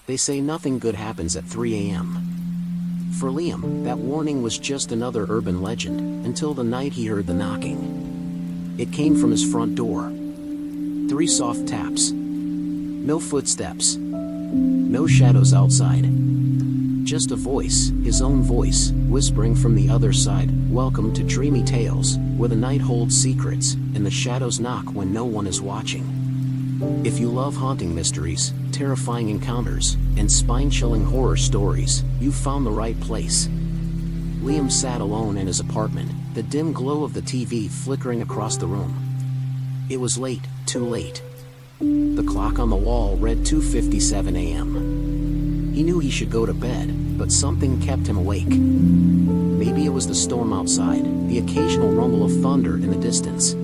They say nothing good happens at 3 a.m. For Liam, that warning was just another urban legend, until the night he heard the knocking. It came from his front door. 3 soft taps. No footsteps. No shadows outside. Just a voice, his own voice, whispering from the other side, "Welcome to Dreamy Tales, where the night holds secrets, and the shadows knock when no one is watching." If you love haunting mysteries, terrifying encounters, and spine-chilling horror stories, you've found the right place. Liam sat alone in his apartment, the dim glow of the TV flickering across the room. It was late, too late. The clock on the wall read 2:57 a.m. He knew he should go to bed, but something kept him awake. Maybe it was the storm outside, the occasional rumble of thunder in the distance.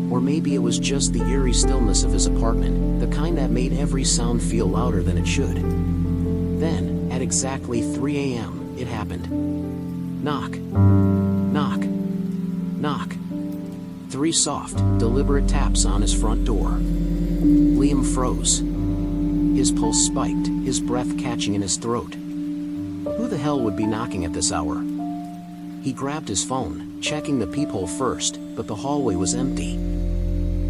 Or maybe it was just the eerie stillness of his apartment, the kind that made every sound feel louder than it should. Then, at exactly 3 a.m., it happened. Knock. Knock. Knock. 3 soft, deliberate taps on his front door. Liam froze. His pulse spiked, his breath catching in his throat. Who the hell would be knocking at this hour? He grabbed his phone, checking the peephole first, but the hallway was empty.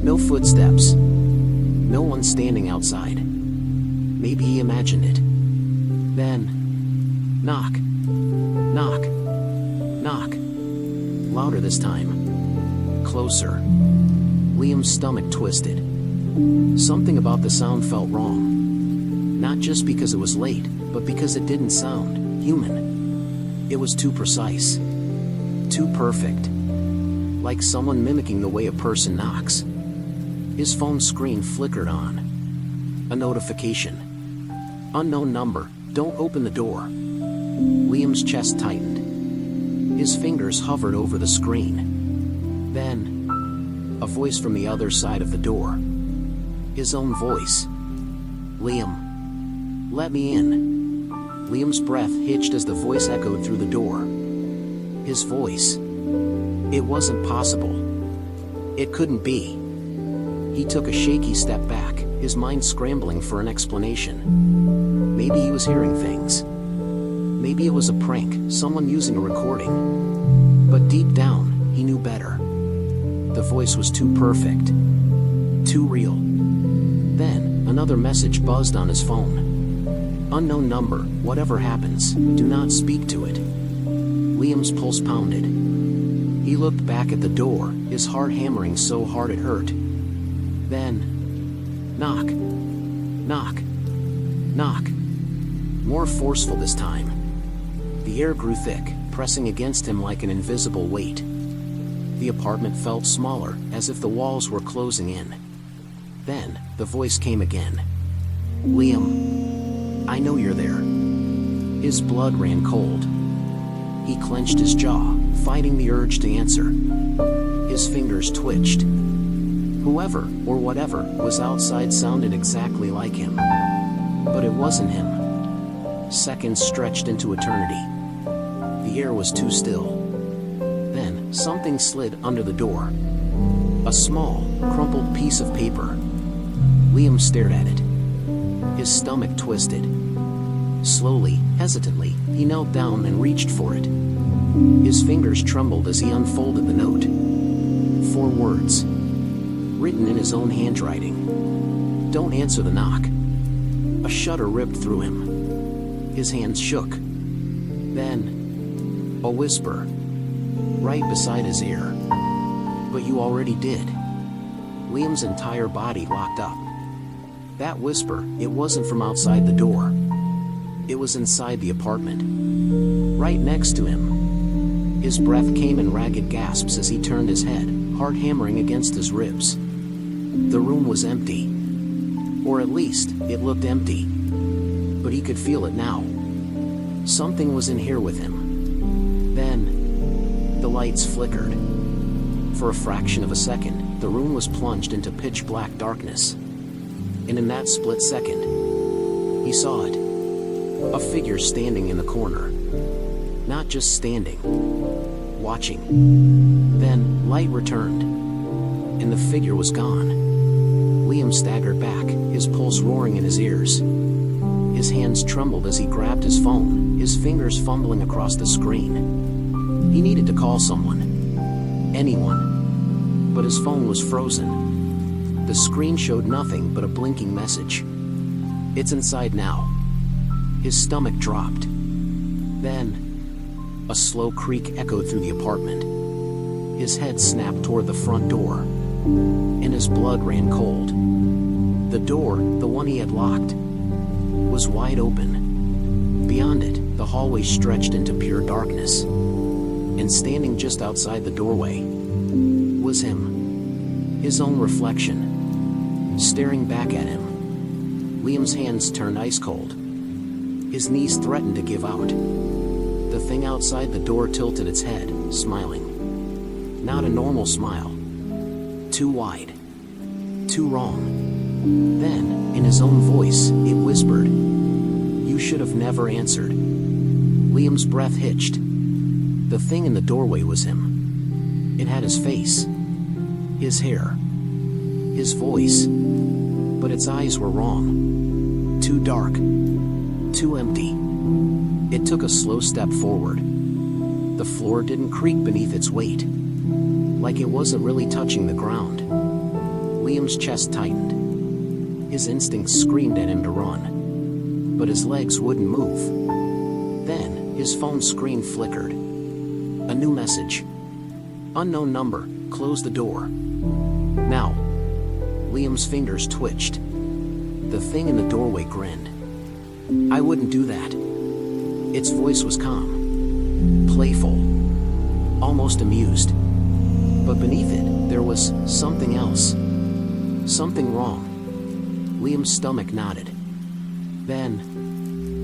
No footsteps. No one standing outside. Maybe he imagined it. Then, knock. Knock. Knock. Louder this time. Closer. Liam's stomach twisted. Something about the sound felt wrong. Not just because it was late, but because it didn't sound human. It was too precise. Too perfect. Like someone mimicking the way a person knocks. His phone screen flickered on. A notification. Unknown number, don't open the door. Liam's chest tightened. His fingers hovered over the screen. Then, a voice from the other side of the door. His own voice. "Liam. Let me in." Liam's breath hitched as the voice echoed through the door. His voice. It wasn't possible. It couldn't be. He took a shaky step back, his mind scrambling for an explanation. Maybe he was hearing things. Maybe it was a prank, someone using a recording. But deep down, he knew better. The voice was too perfect. Too real. Then, another message buzzed on his phone. "Unknown number, whatever happens, do not speak to it." Liam's pulse pounded. He looked back at the door, his heart hammering so hard it hurt. Then, knock. Knock. Knock. More forceful this time. The air grew thick, pressing against him like an invisible weight. The apartment felt smaller, as if the walls were closing in. Then, the voice came again. "Liam. I know you're there." His blood ran cold. He clenched his jaw, fighting the urge to answer. His fingers twitched. Whoever, or whatever, was outside sounded exactly like him. But it wasn't him. Seconds stretched into eternity. The air was too still. Then, something slid under the door. A small, crumpled piece of paper. Liam stared at it. His stomach twisted. Slowly, hesitantly, he knelt down and reached for it. His fingers trembled as he unfolded the note. 4 words. Written in his own handwriting. "Don't answer the knock." A shudder ripped through him. His hands shook. Then, a whisper. Right beside his ear. "But you already did." Liam's entire body locked up. That whisper, it wasn't from outside the door. It was inside the apartment. Right next to him. His breath came in ragged gasps as he turned his head, heart hammering against his ribs. The room was empty. Or at least, it looked empty. But he could feel it now. Something was in here with him. Then, the lights flickered. For a fraction of a second, the room was plunged into pitch-black darkness. And in that split second, he saw it. A figure standing in the corner. Not just standing. Watching. Then, light returned. And the figure was gone. Liam staggered back, his pulse roaring in his ears. His hands trembled as he grabbed his phone, his fingers fumbling across the screen. He needed to call someone. Anyone. But his phone was frozen. The screen showed nothing but a blinking message. "It's inside now." His stomach dropped. Then, a slow creak echoed through the apartment. His head snapped toward the front door, and his blood ran cold. The door, the one he had locked, was wide open. Beyond it, the hallway stretched into pure darkness. And standing just outside the doorway was him, his own reflection, staring back at him. Liam's hands turned ice cold. His knees threatened to give out. The thing outside the door tilted its head, smiling. Not a normal smile. Too wide. Too wrong. Then, in his own voice, it whispered, "You should have never answered." Liam's breath hitched. The thing in the doorway was him. It had his face, his hair, his voice, but its eyes were wrong. Too dark. Too empty. It took a slow step forward. The floor didn't creak beneath its weight, like it wasn't really touching the ground. Liam's chest tightened. His instincts screamed at him to run, but his legs wouldn't move. Then, his phone screen flickered. A new message. "Unknown number, close the door." Now. Liam's fingers twitched. The thing in the doorway grinned. "I wouldn't do that." Its voice was calm, playful, almost amused. But beneath it, there was something else. Something wrong. Liam's stomach knotted. Then,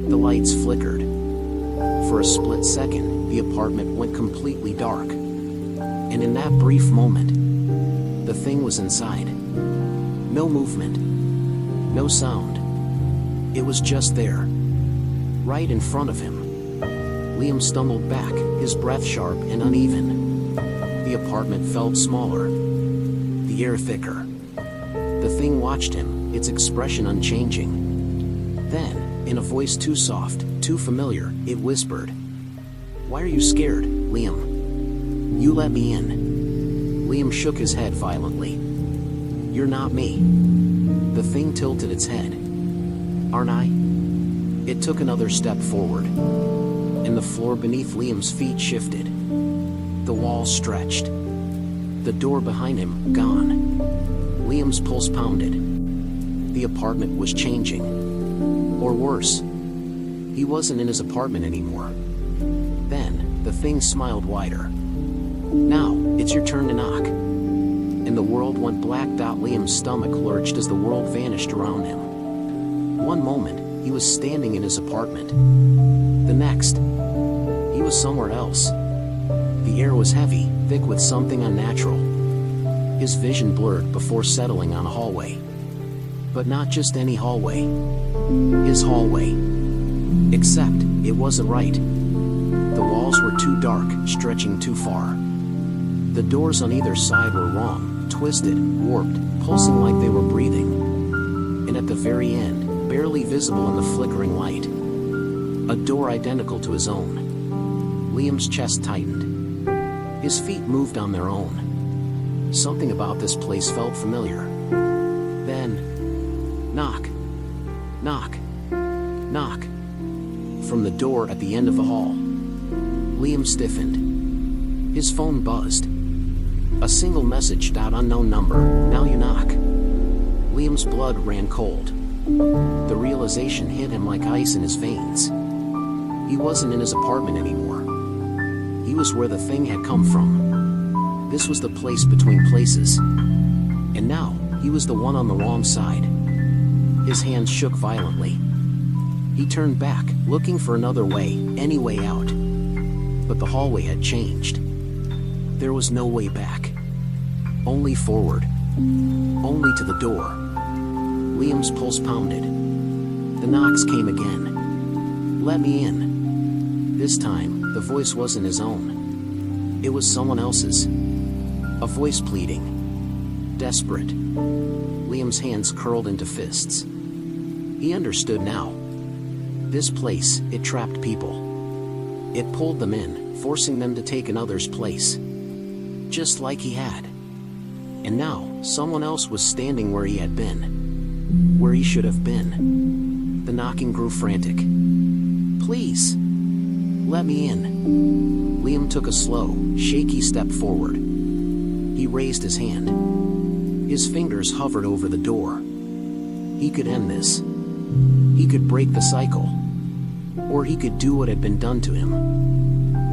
the lights flickered. For a split second, the apartment went completely dark. And in that brief moment, the thing was inside. No movement. No sound. It was just there. Right in front of him. Liam stumbled back, his breath sharp and uneven. The apartment felt smaller. The air thicker. The thing watched him, its expression unchanging. Then, in a voice too soft, too familiar, it whispered, "Why are you scared, Liam? You let me in." Liam shook his head violently. "You're not me." The thing tilted its head. "Aren't I?" It took another step forward, and the floor beneath Liam's feet shifted. The wall stretched. The door behind him, gone. Liam's pulse pounded. The apartment was changing. Or worse, he wasn't in his apartment anymore. Then, the thing smiled wider. "Now, it's your turn to knock." And the world went black. Liam's stomach lurched as the world vanished around him. One moment, he was standing in his apartment. The next, he was somewhere else. The air was heavy, thick with something unnatural. His vision blurred before settling on a hallway. But not just any hallway. His hallway. Except, it wasn't right. The walls were too dark, stretching too far. The doors on either side were wrong, twisted, warped, pulsing like they were breathing. And at the very end, barely visible in the flickering light, a door identical to his own. Liam's chest tightened. His feet moved on their own. Something about this place felt familiar. Then, knock, knock, knock. From the door at the end of the hall. Liam stiffened. His phone buzzed. A single message. "Unknown number, now you knock." Liam's blood ran cold. The realization hit him like ice in his veins. He wasn't in his apartment anymore. He was where the thing had come from. This was the place between places. And now, he was the one on the wrong side. His hands shook violently. He turned back, looking for another way, any way out. But the hallway had changed. There was no way back. Only forward. Only to the door. Liam's pulse pounded. The knocks came again. "Let me in." This time, the voice wasn't his own. It was someone else's. A voice pleading. Desperate. Liam's hands curled into fists. He understood now. This place, it trapped people. It pulled them in, forcing them to take another's place. Just like he had. And now, someone else was standing where he had been. Where he should have been. The knocking grew frantic. "Please! Let me in." Liam took a slow, shaky step forward. He raised his hand. His fingers hovered over the door. He could end this. He could break the cycle. Or he could do what had been done to him.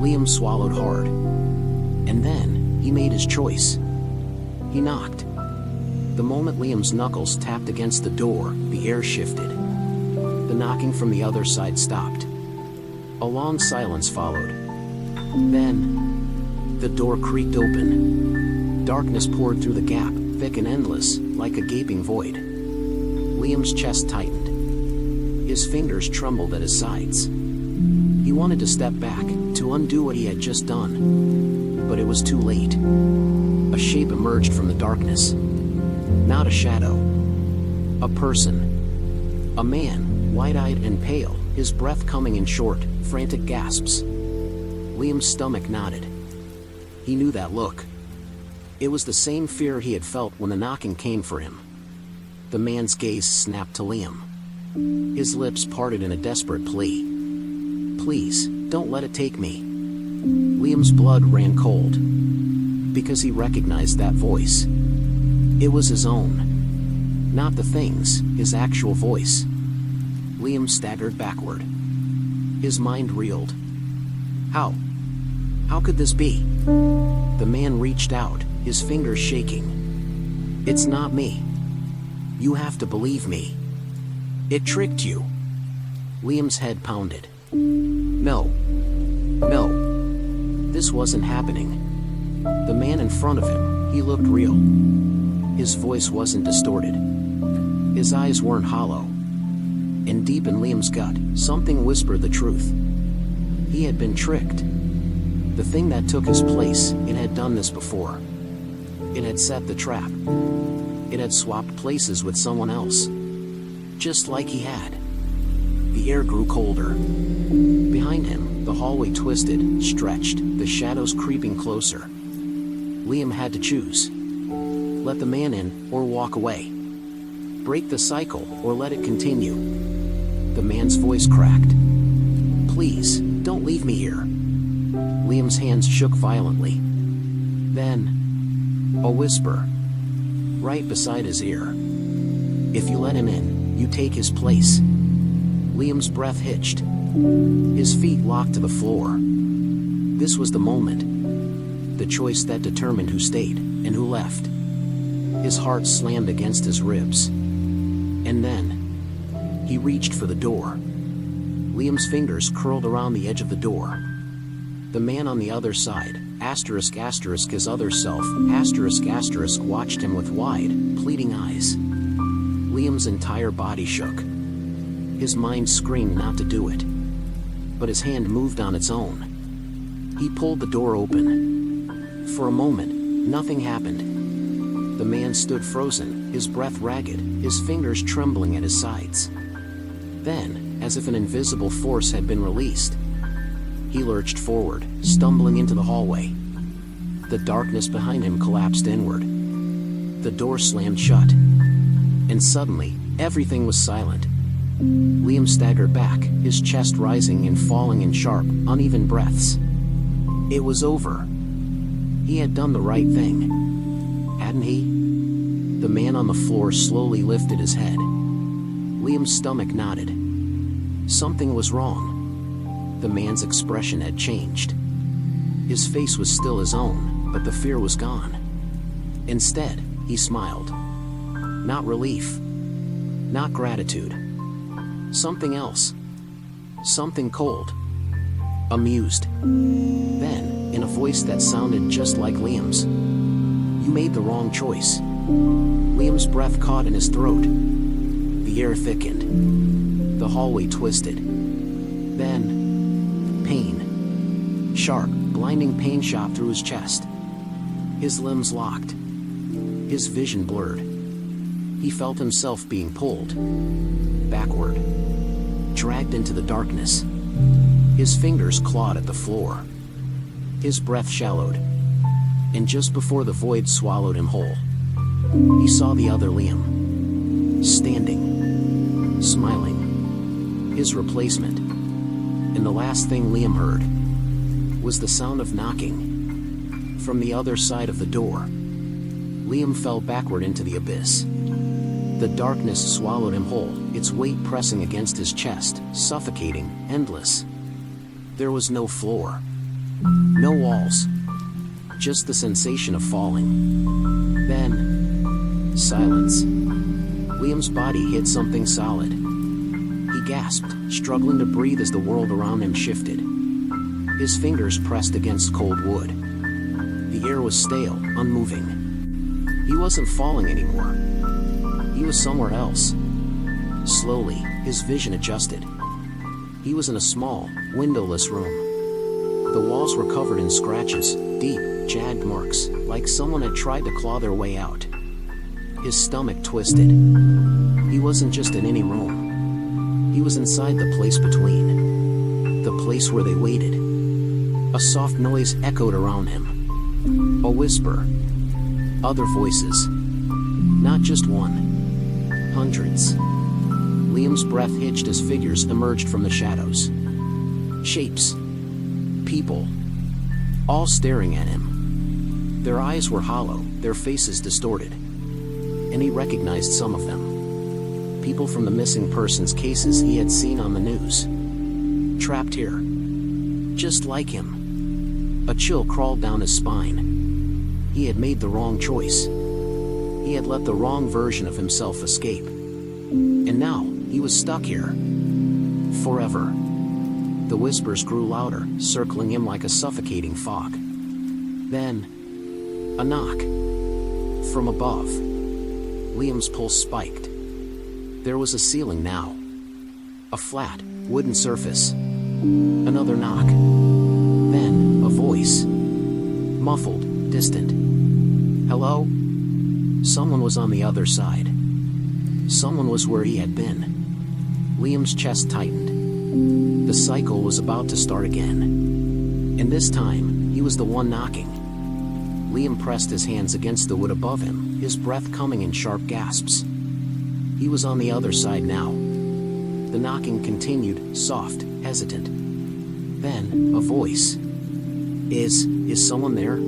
Liam swallowed hard. And then, he made his choice. He knocked. The moment Liam's knuckles tapped against the door, the air shifted. The knocking from the other side stopped. A long silence followed. Then, the door creaked open. Darkness poured through the gap, thick and endless, like a gaping void. Liam's chest tightened. His fingers trembled at his sides. He wanted to step back, to undo what he had just done. But it was too late. A shape emerged from the darkness. Not a shadow. A person. A man, wide-eyed and pale, his breath coming in short, frantic gasps. Liam's stomach knotted. He knew that look. It was the same fear he had felt when the knocking came for him. The man's gaze snapped to Liam. His lips parted in a desperate plea. "Please, don't let it take me." Liam's blood ran cold. Because he recognized that voice. It was his own. Not the thing's, his actual voice. Liam staggered backward. His mind reeled. How? How could this be? The man reached out, his fingers shaking. "It's not me. You have to believe me. It tricked you." Liam's head pounded. No. No. This wasn't happening. The man in front of him, he looked real. His voice wasn't distorted. His eyes weren't hollow. And deep in Liam's gut, something whispered the truth. He had been tricked. The thing that took his place, it had done this before. It had set the trap. It had swapped places with someone else. Just like he had. The air grew colder. Behind him, the hallway twisted, stretched, the shadows creeping closer. Liam had to choose. Let the man in, or walk away. Break the cycle, or let it continue. The man's voice cracked. "Please, don't leave me here." Liam's hands shook violently. Then, a whisper. Right beside his ear. "If you let him in, you take his place." Liam's breath hitched. His feet locked to the floor. This was the moment. The choice that determined who stayed, and who left. His heart slammed against his ribs. And then, he reached for the door. Liam's fingers curled around the edge of the door. The man on the other side, his other self, watched him with wide, pleading eyes. Liam's entire body shook. His mind screamed not to do it. But his hand moved on its own. He pulled the door open. For a moment, nothing happened. The man stood frozen, his breath ragged, his fingers trembling at his sides. Then, as if an invisible force had been released, he lurched forward, stumbling into the hallway. The darkness behind him collapsed inward. The door slammed shut. And suddenly, everything was silent. Liam staggered back, his chest rising and falling in sharp, uneven breaths. It was over. He had done the right thing. Hadn't he? The man on the floor slowly lifted his head. Liam's stomach knotted. Something was wrong. The man's expression had changed. His face was still his own, but the fear was gone. Instead, he smiled. Not relief. Not gratitude. Something else. Something cold. Amused. Then, in a voice that sounded just like Liam's, "You made the wrong choice." Liam's breath caught in his throat. The air thickened. The hallway twisted. Then, pain. Sharp, blinding pain shot through his chest. His limbs locked. His vision blurred. He felt himself being pulled. Backward. dragged into the darkness. His fingers clawed at the floor. His breath shallowed. And just before the void swallowed him whole, he saw the other Liam. Standing. Smiling. His replacement. And the last thing Liam heard was the sound of knocking. From the other side of the door, Liam fell backward into the abyss. The darkness swallowed him whole, its weight pressing against his chest, suffocating, endless. There was no floor. No walls. Just the sensation of falling. Then, silence. Liam's body hit something solid. He gasped, struggling to breathe as the world around him shifted. His fingers pressed against cold wood. The air was stale, unmoving. He wasn't falling anymore. He was somewhere else. Slowly, his vision adjusted. He was in a small, windowless room. The walls were covered in scratches, deep, jagged marks, like someone had tried to claw their way out. His stomach twisted. He wasn't just in any room. He was inside the place between. The place where they waited. A soft noise echoed around him. A whisper. Other voices. Not just one. Hundreds. Liam's breath hitched as figures emerged from the shadows. Shapes. People. All staring at him. Their eyes were hollow, their faces distorted. And he recognized some of them. People from the missing persons cases he had seen on the news. Trapped here. Just like him. A chill crawled down his spine. He had made the wrong choice. He had let the wrong version of himself escape. And now, he was stuck here. Forever. The whispers grew louder, circling him like a suffocating fog. Then, a knock. From above. Liam's pulse spiked. There was a ceiling now. A flat, wooden surface. Another knock. Then, a voice. Muffled, distant. Hello? Someone was on the other side. Someone was where he had been. Liam's chest tightened. The cycle was about to start again. And this time, he was the one knocking. Liam pressed his hands against the wood above him, his breath coming in sharp gasps. He was on the other side now. The knocking continued, soft, hesitant. Then, a voice. Is someone there?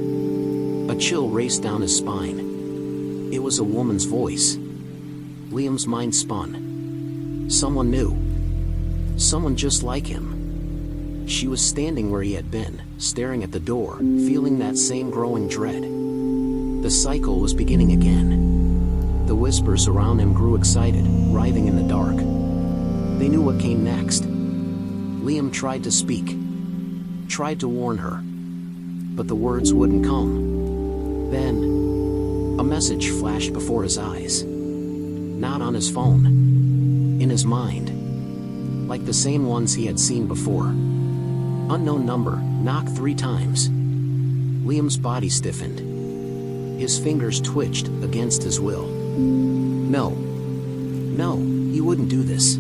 A chill raced down his spine. It was a woman's voice. Liam's mind spun. Someone new. Someone just like him. She was standing where he had been, staring at the door, feeling that same growing dread. The cycle was beginning again. The whispers around him grew excited, writhing in the dark. They knew what came next. Liam tried to speak. Tried to warn her. But the words wouldn't come. Then, a message flashed before his eyes. Not on his phone. In his mind. Like the same ones he had seen before. Unknown number, knock 3 times. Liam's body stiffened. His fingers twitched against his will. No. No, he wouldn't do this.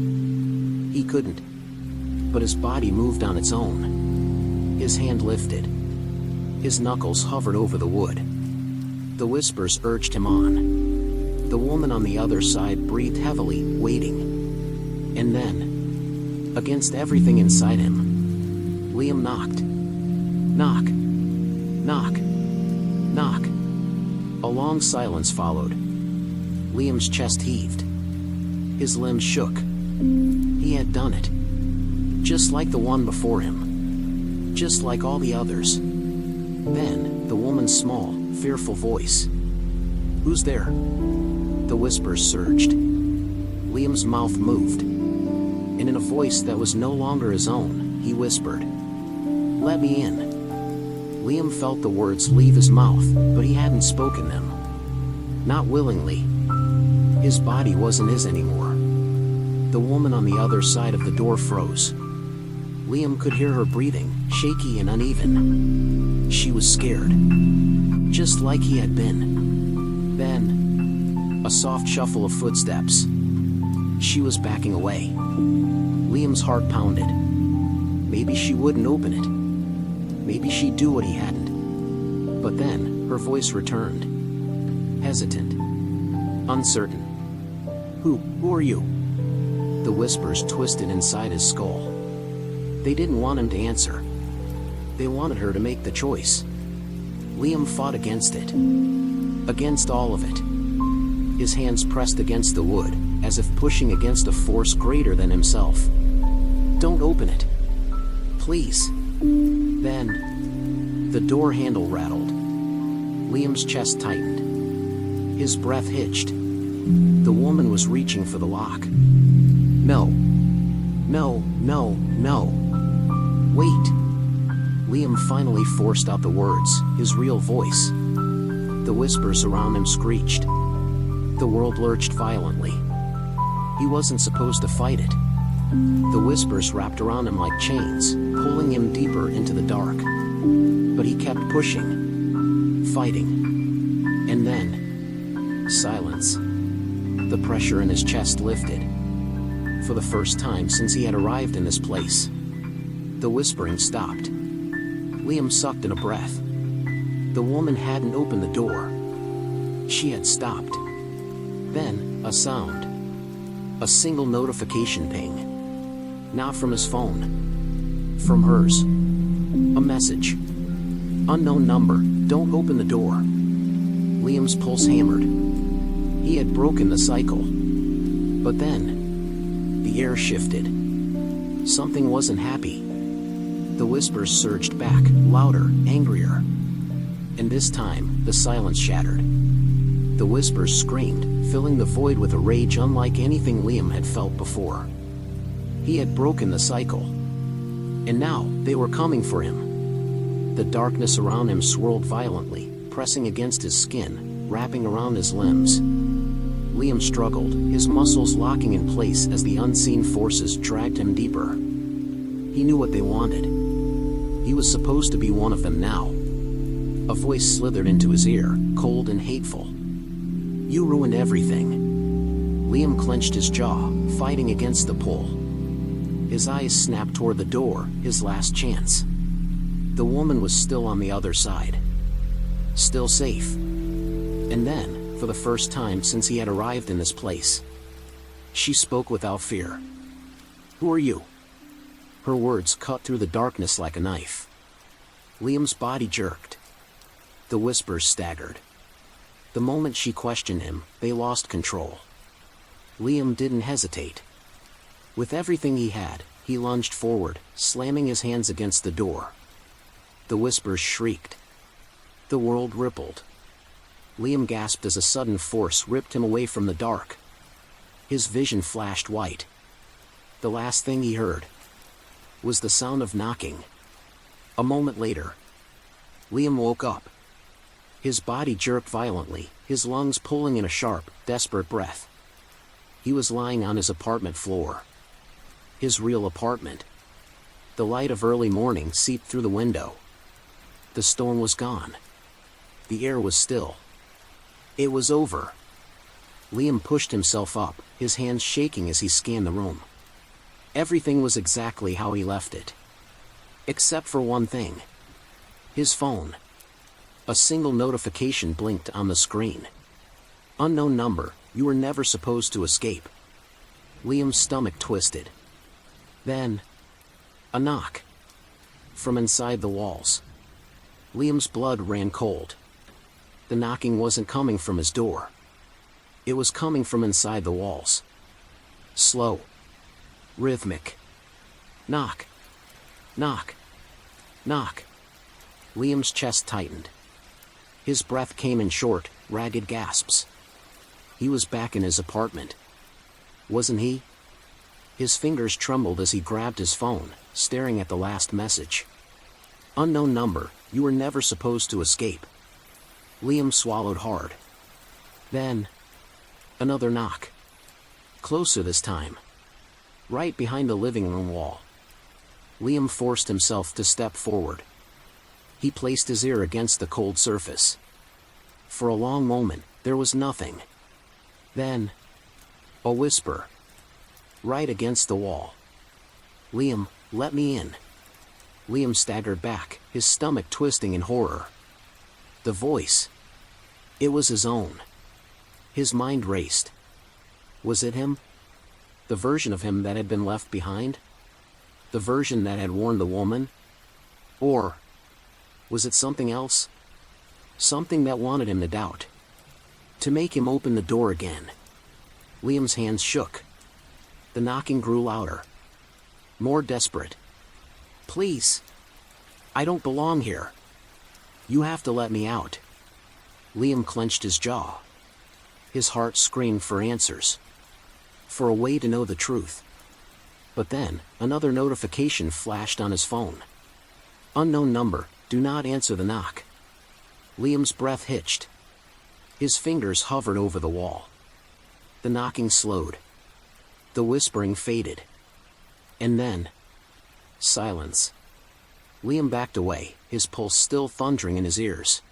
He couldn't. But his body moved on its own. His hand lifted. His knuckles hovered over the wood. The whispers urged him on. The woman on the other side breathed heavily, waiting. And then, against everything inside him, Liam knocked. Knock. Knock. Knock. A long silence followed. Liam's chest heaved. His limbs shook. He had done it. Just like the one before him. Just like all the others. Then, the woman's small, fearful voice. Who's there? The whispers surged. Liam's mouth moved. And in a voice that was no longer his own, he whispered, "Let me in." Liam felt the words leave his mouth, but he hadn't spoken them. Not willingly. His body wasn't his anymore. The woman on the other side of the door froze. Liam could hear her breathing, shaky and uneven. She was scared. Just like he had been. Then, a soft shuffle of footsteps. She was backing away. Liam's heart pounded. Maybe she wouldn't open it. Maybe she'd do what he hadn't. But then, her voice returned. Hesitant. Uncertain. Who are you? The whispers twisted inside his skull. They didn't want him to answer. They wanted her to make the choice. Liam fought against it. Against all of it. His hands pressed against the wood, as if pushing against a force greater than himself. Don't open it. Please. Then, the door handle rattled. Liam's chest tightened. His breath hitched. The woman was reaching for the lock. No. No, no, no. Wait. Liam finally forced out the words, his real voice. The whispers around him screeched. The world lurched violently. He wasn't supposed to fight it. The whispers wrapped around him like chains, pulling him deeper into the dark. But he kept pushing, fighting. And then, silence. The pressure in his chest lifted. For the first time since he had arrived in this place, the whispering stopped. Liam sucked in a breath. The woman hadn't opened the door. She had stopped. Then, a sound. A single notification ping. Not from his phone. From hers. A message. Unknown number, don't open the door. Liam's pulse hammered. He had broken the cycle. But then, the air shifted. Something wasn't happy. The whispers surged back, louder, angrier. And this time, the silence shattered. The whispers screamed, filling the void with a rage unlike anything Liam had felt before. He had broken the cycle. And now, they were coming for him. The darkness around him swirled violently, pressing against his skin, wrapping around his limbs. Liam struggled, his muscles locking in place as the unseen forces dragged him deeper. He knew what they wanted. He was supposed to be one of them now. A voice slithered into his ear, cold and hateful. You ruined everything. Liam clenched his jaw, fighting against the pull. His eyes snapped toward the door, his last chance. The woman was still on the other side. Still safe. And then, for the first time since he had arrived in this place, she spoke without fear. Who are you? Her words cut through the darkness like a knife. Liam's body jerked. The whispers staggered. The moment she questioned him, they lost control. Liam didn't hesitate. With everything he had, he lunged forward, slamming his hands against the door. The whispers shrieked. The world rippled. Liam gasped as a sudden force ripped him away from the dark. His vision flashed white. The last thing he heard was the sound of knocking. A moment later, Liam woke up. His body jerked violently, his lungs pulling in a sharp, desperate breath. He was lying on his apartment floor. His real apartment. The light of early morning seeped through the window. The storm was gone. The air was still. It was over. Liam pushed himself up, his hands shaking as he scanned the room. Everything was exactly how he left it. Except for one thing. His phone. A single notification blinked on the screen. Unknown number, you were never supposed to escape. Liam's stomach twisted. Then, a knock. From inside the walls. Liam's blood ran cold. The knocking wasn't coming from his door. It was coming from inside the walls. Slow. Rhythmic. Knock. Knock. Knock. Liam's chest tightened. His breath came in short, ragged gasps. He was back in his apartment. Wasn't he? His fingers trembled as he grabbed his phone, staring at the last message. Unknown number, you were never supposed to escape. Liam swallowed hard. Then, another knock. Closer this time. Right behind the living room wall. Liam forced himself to step forward. He placed his ear against the cold surface. For a long moment, there was nothing. Then, a whisper. Right against the wall. "Liam, let me in." Liam staggered back, his stomach twisting in horror. The voice. It was his own. His mind raced. Was it him? The version of him that had been left behind? The version that had warned the woman? Or was it something else? Something that wanted him to doubt. To make him open the door again. Liam's hands shook. The knocking grew louder. More desperate. "Please. I don't belong here. You have to let me out." Liam clenched his jaw. His heart screamed for answers. For a way to know the truth. But then, another notification flashed on his phone. "Unknown number, do not answer the knock." Liam's breath hitched. His fingers hovered over the wall. The knocking slowed. The whispering faded. And then, silence. Liam backed away, his pulse still thundering in his ears.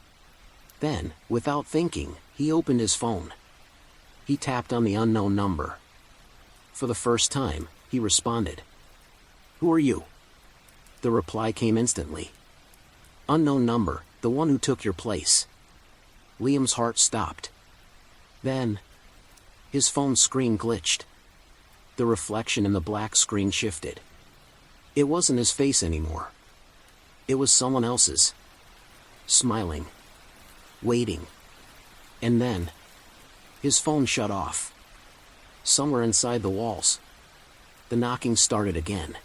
Then, without thinking, he opened his phone. He tapped on the unknown number. For the first time, he responded. "Who are you?" The reply came instantly. "Unknown number, the one who took your place." Liam's heart stopped. Then, his phone screen glitched. The reflection in the black screen shifted. It wasn't his face anymore. It was someone else's. Smiling. Waiting. And then, his phone shut off. Somewhere inside the walls, the knocking started again.